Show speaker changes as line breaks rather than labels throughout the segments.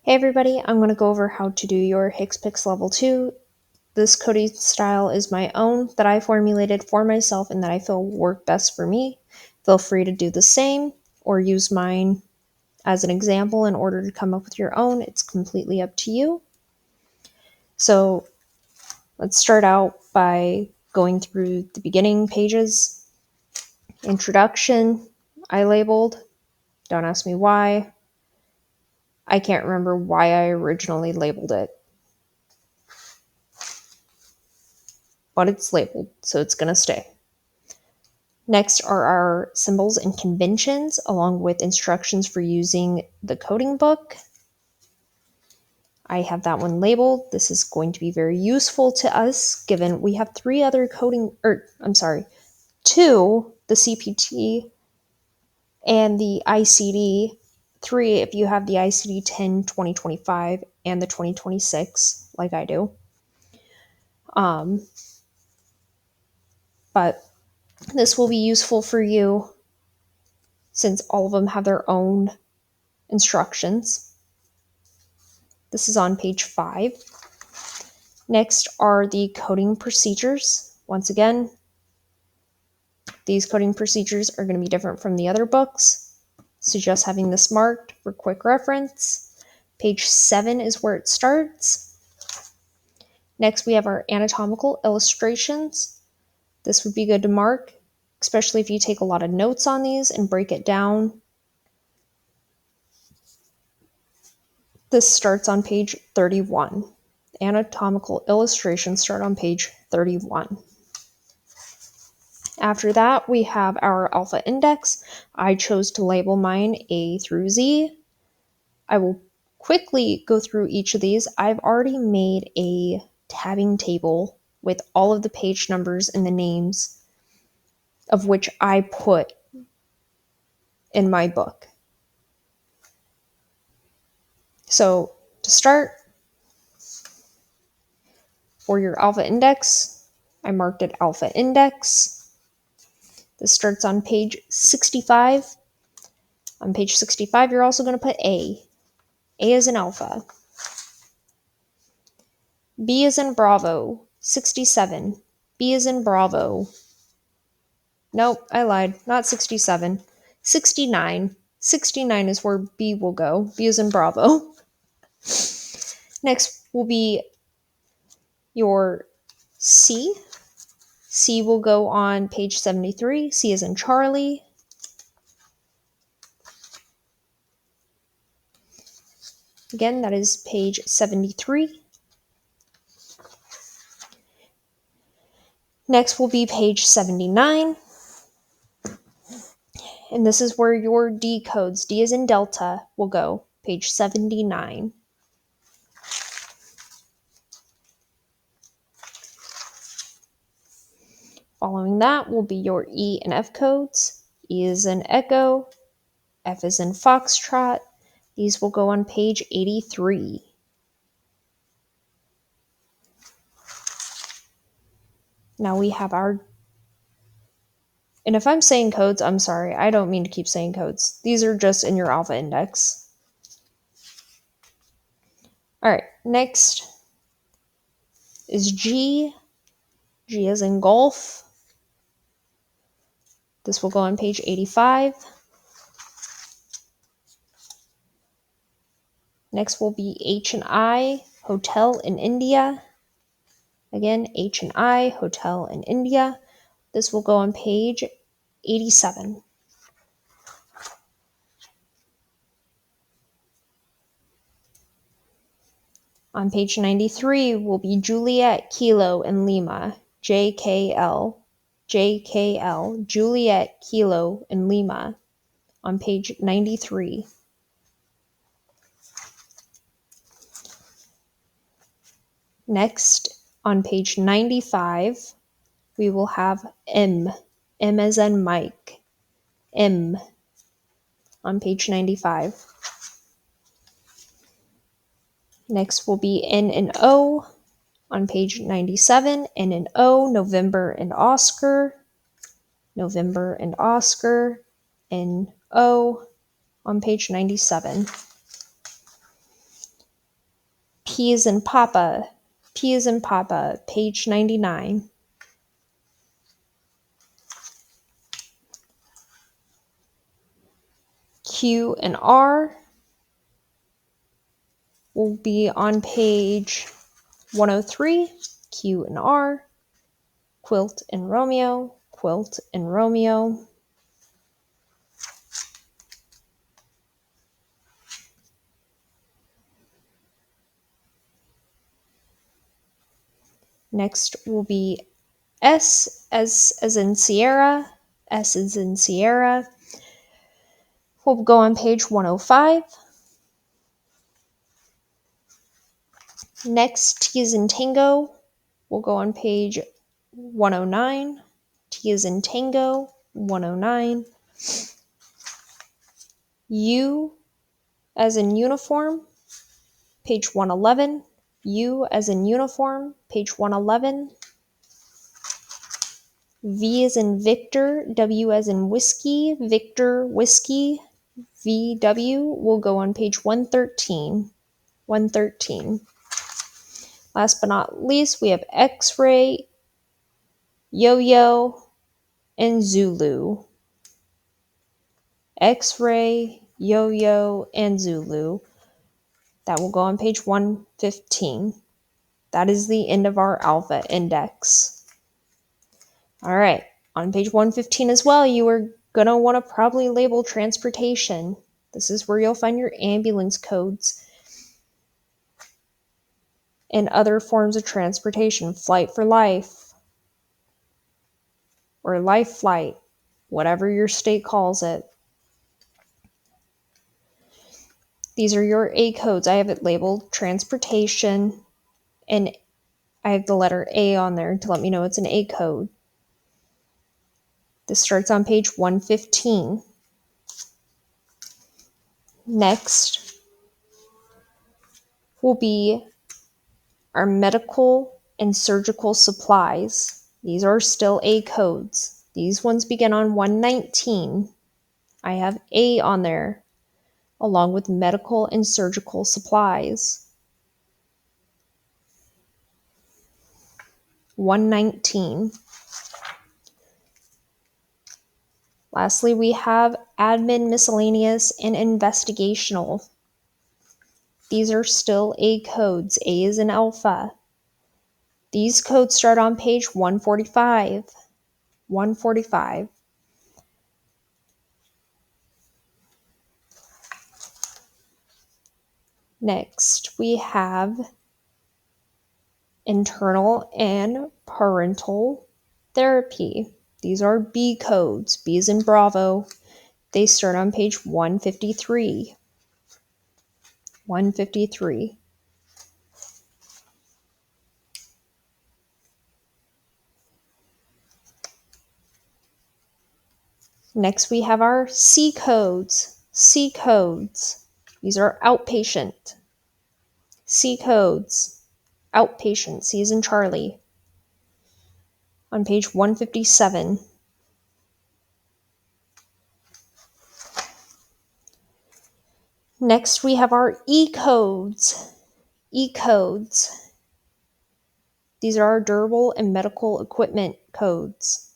Hey everybody, I'm going to go over how to do your HCPCS Level 2. This coding style is my own that I formulated for myself and that I feel work best for me. Feel free to do the same or use mine as an example in order to come up with your own. It's completely up to you. So let's start out by going through the beginning pages. Introduction, I labeled. Don't ask me why. I can't remember why I originally labeled it, but it's labeled, so it's going to stay. Next are our symbols and conventions, along with instructions for using the coding book. I have that one labeled. This is going to be very useful to us, given we have two, the CPT and the ICD, 3 if you have the ICD 10 2025 and the 2026, like I do. But this will be useful for you since all of them have their own instructions. This is on page 5. Next are the coding procedures. Once again, these coding procedures are going to be different from the other books. Suggest having this marked for quick reference. Page 7 is where it starts. Next, we have our anatomical illustrations. This would be good to mark, especially if you take a lot of notes on these and break it down. This starts on page 31. Anatomical illustrations start on page 31. After that, we have our alpha index. I chose to label mine A through Z. I will quickly go through each of these. I've already made a tabbing table with all of the page numbers and the names of which I put in my book. So to start, for your alpha index, I marked it alpha index. This starts on page 65. On page 65, you're also going to put A. A is in alpha. B is in Bravo, 67. B is in Bravo. Nope, I lied. Not 67. 69. 69 is where B will go. B is in Bravo. Next will be your C. C will go on page 73. C is in Charlie. Again, that is page 73. Next will be page 79. And this is where your D codes, D as in Delta, will go. Page 79. Following that will be your E and F codes. E is in Echo. F is in Foxtrot. These will go on page 83. Now we have our... And if I'm saying codes, I'm sorry. I don't mean to keep saying codes. These are just in your alpha index. All right, next is G. G is in Golf. This will go on page 85. Next will be H and I, Hotel in India. Again, H and I, Hotel in India. This will go on page 87. On page 93 will be Juliet, Kilo, and Lima, JKL. JKL, Juliet, Kilo, and Lima, on page 93. Next, on page 95, we will have M. M as in Mike. M, on page 95. Next will be N and O on page 97. N and O, November and Oscar. November and Oscar. N, O on page 97. P is in Papa. P is in Papa, page 99. Q and R will be on page 103. Q and R. Quilt and Romeo. Quilt and Romeo. Next will be S as in Sierra. S as in Sierra. We'll go on page 105. Next, T is in Tango. We'll go on page 109. T is in Tango, 109. U as in Uniform, page 111. U as in Uniform, page 111. V as in Victor, W as in Whiskey, Victor, Whiskey, VW will go on page 113. 113. Last but not least, we have X-Ray, Yo-Yo, and Zulu. X-Ray, Yo-Yo, and Zulu. That will go on page 115. That is the end of our alpha index. All right, on page 115 as well, you are going to want to probably label transportation. This is where you'll find your ambulance codes and other forms of transportation, flight for life, or life flight, whatever your state calls it. These are your A codes. I have it labeled transportation, and I have the letter A on there to let me know it's an A code. This starts on page 115. Next will be our medical and surgical supplies. These are still A codes. These ones begin on 119. I have A on there, along with medical and surgical supplies. 119. Lastly, we have admin, miscellaneous, and investigational. These are still A codes. A is in alpha. These codes start on page 145. 145. Next, we have internal and parental therapy. These are B codes. B is in Bravo. They start on page 153. 153. Next, we have our C codes. C codes. These are outpatient. C codes. Outpatient. C is in Charlie. On page 157. Next, we have our E codes. E codes. These are our durable and medical equipment codes.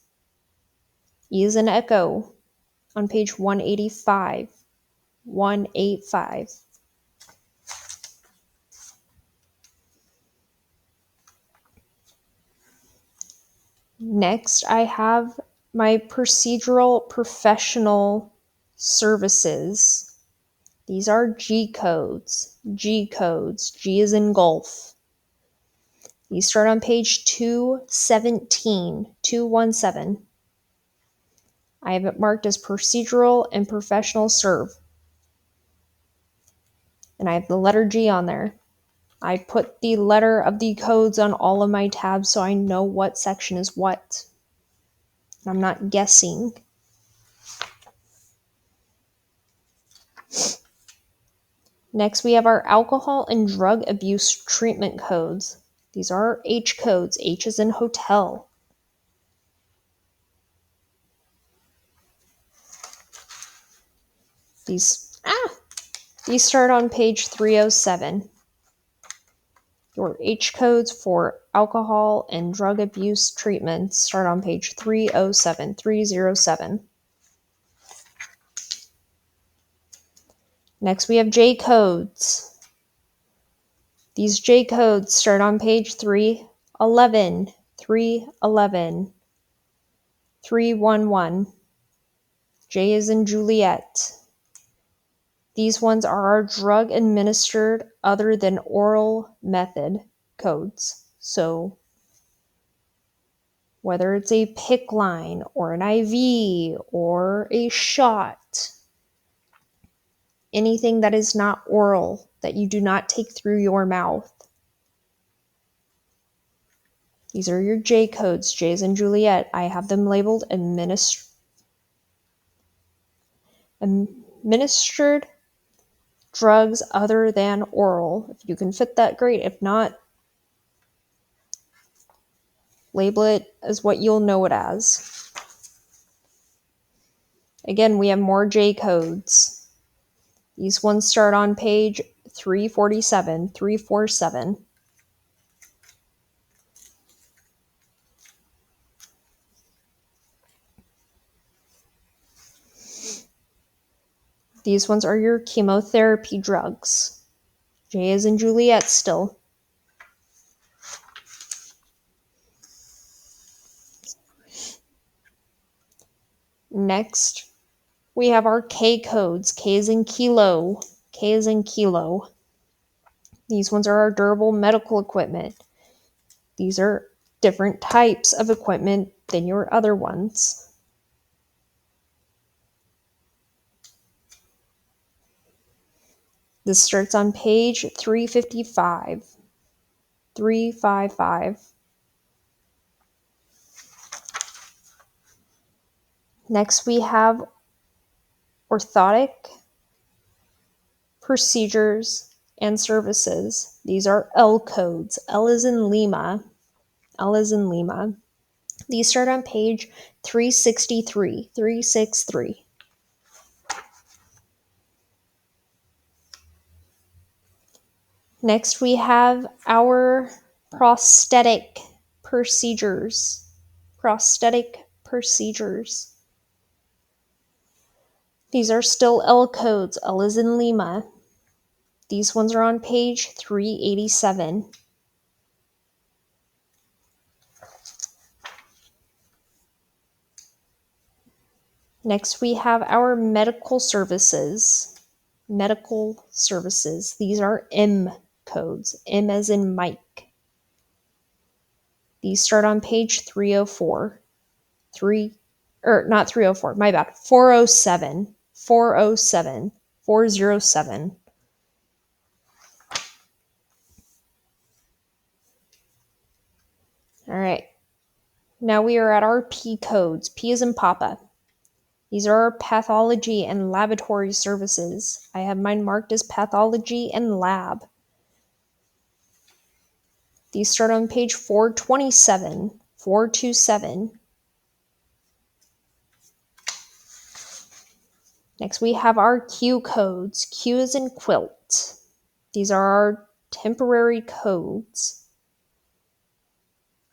E is in Echo on page 185. 185. Next, I have my procedural professional services. These are G codes. G codes. G is in golf. These start on page 217. 217. I have it marked as procedural and professional serve. And I have the letter G on there. I put the letter of the codes on all of my tabs so I know what section is what. I'm not guessing. Next, we have our alcohol and drug abuse treatment codes. These are our H codes. H is in hotel. These start on page 307. Your H codes for alcohol and drug abuse treatments start on page 307, 307. Next, we have J codes. These J codes start on page 311, 311, 311. J is in Juliet. These ones are our drug administered other than oral method codes. So whether it's a PICC line or an IV or a shot, anything that is not oral, that you do not take through your mouth. These are your J codes, J's and Juliet. I have them labeled administered drugs other than oral. If you can fit that, great. If not, label it as what you'll know it as. Again, we have more J codes. These ones start on page 347, 347. These ones are your chemotherapy drugs. J is in Juliet still. Next, we have our K codes. K is in kilo. K is in kilo. These ones are our durable medical equipment. These are different types of equipment than your other ones. This starts on page 355. 355. Next, we have orthotic procedures and services. These are L codes. L is in Lima. L is in Lima. These start on page 363. 363. Next, we have our prosthetic procedures. Prosthetic procedures. These are still L codes. L is in Lima. These ones are on page 387. Next, we have our medical services. Medical services. These are M codes. M as in Mike. These start on page 304. Not 304, my bad. 407. 407. 407. All right. Now we are at our P codes. P is in Papa. These are our pathology and laboratory services. I have mine marked as pathology and lab. These start on page 427. 427. Next, we have our Q codes. Q is in quilt. These are our temporary codes.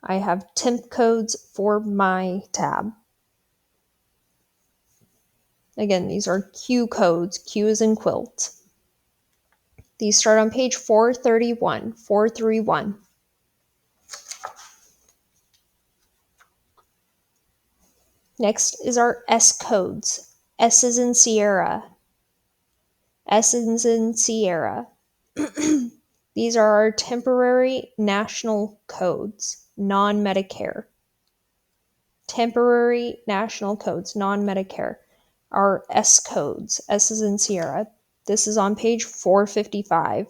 I have temp codes for my tab. Again, these are Q codes. Q is in quilt. These start on page 431. 431. Next is our S codes. S is in Sierra. S is in Sierra. These are our temporary national codes, non-Medicare. Temporary national codes, non-Medicare. Our S codes. S is in Sierra. This is on page 455.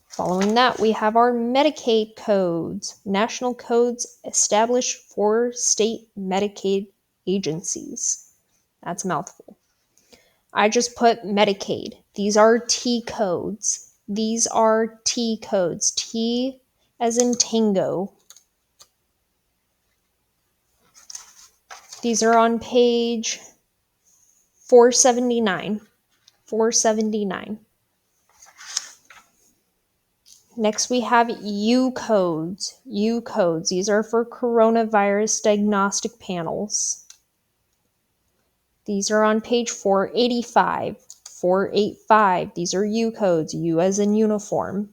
Following that, we have our Medicaid codes, national codes established for state Medicaid agencies. That's a mouthful. I just put Medicaid. These are T codes. These are T codes. T as in Tango. These are on page 479. 479. Next, we have U codes. U codes. These are for coronavirus diagnostic panels. These are on page 485. 485. These are U codes. U as in uniform.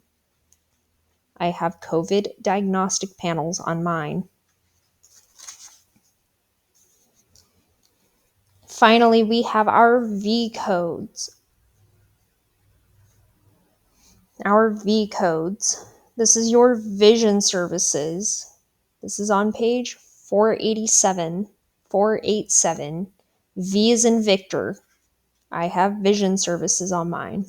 I have COVID diagnostic panels on mine. Finally, we have our V codes. Our V codes. This is your vision services. This is on page 487. 487. V is in Victor. I have vision services on mine.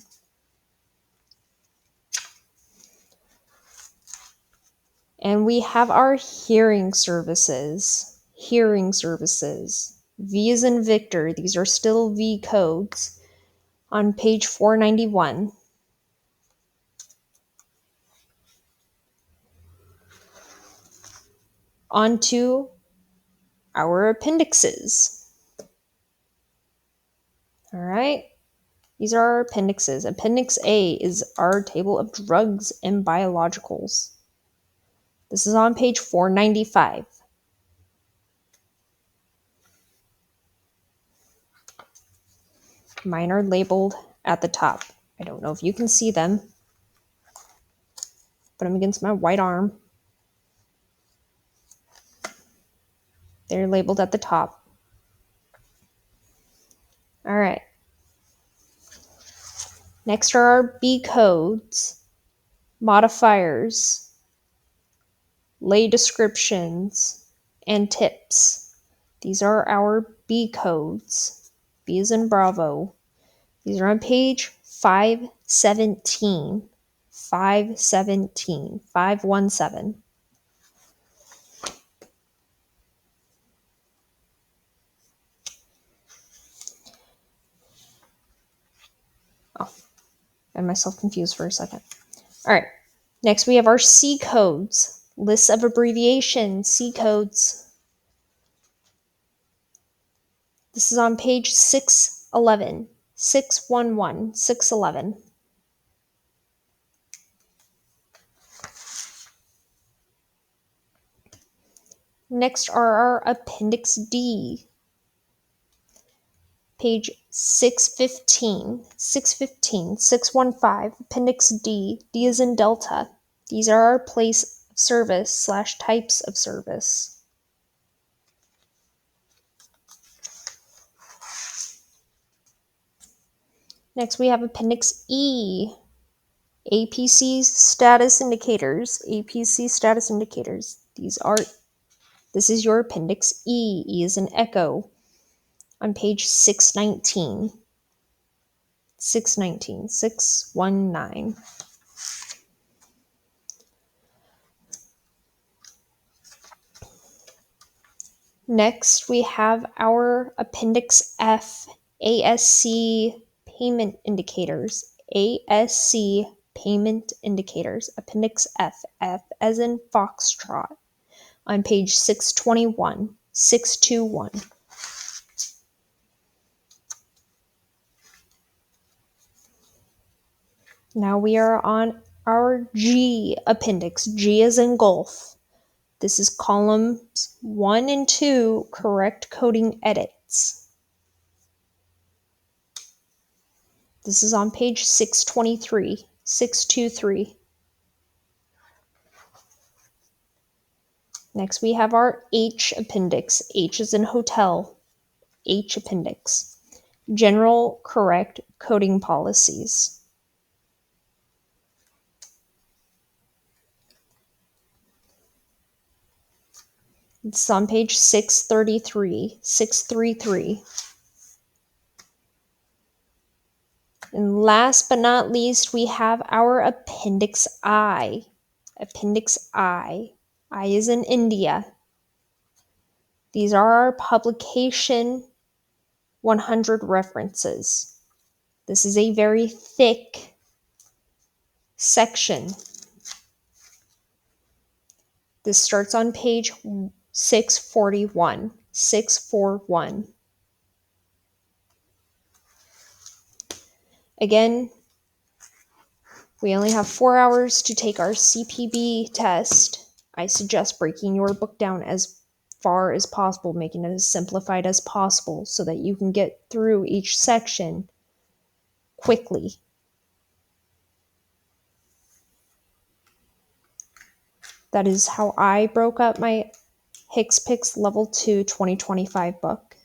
And we have our hearing services. Hearing services. V is in Victor. These are still V codes on page 491. On to our appendixes. All right. These are our appendixes. Appendix A is our table of drugs and biologicals. This is on page 495. Mine are labeled at the top. I don't know if you can see them. Put them against my white arm. They're labeled at the top. All right. Next are our B codes, modifiers, lay descriptions, and tips. These are our B codes. B is in Bravo. These are on page 517. 517. 517. Oh, I got myself confused for a second. All right. Next, we have our C codes. Lists of abbreviations, C codes. This is on page 611. 611. 611. Next are our Appendix D. Page 615. 615. 615. Appendix D. D is in Delta. These are our place of service / types of service. Next, we have Appendix E. APC status indicators. APC status indicators. This is your Appendix E. E is an echo on page 619. 619. 619. Next, we have our Appendix F, ASC payment indicators. ASC payment indicators. Appendix F, F as in Foxtrot, on page 621. 621. Now we are on our G appendix. G as in golf. This is columns 1 and 2, correct coding edits. This is on page 623. 623. Next we have our H appendix. H is in hotel. H appendix. General correct coding policies. It's on page 633. 633. And last but not least, we have our Appendix I. Appendix I. I is in India. These are our publication 100 references. This is a very thick section. This starts on page 641. 641. Again, We only have 4 hours to take our CPB test. I suggest breaking your book down as far as possible, making it as simplified as possible so that you can get through each section quickly. That is how I broke up my HCPCS Level 2 2025 book.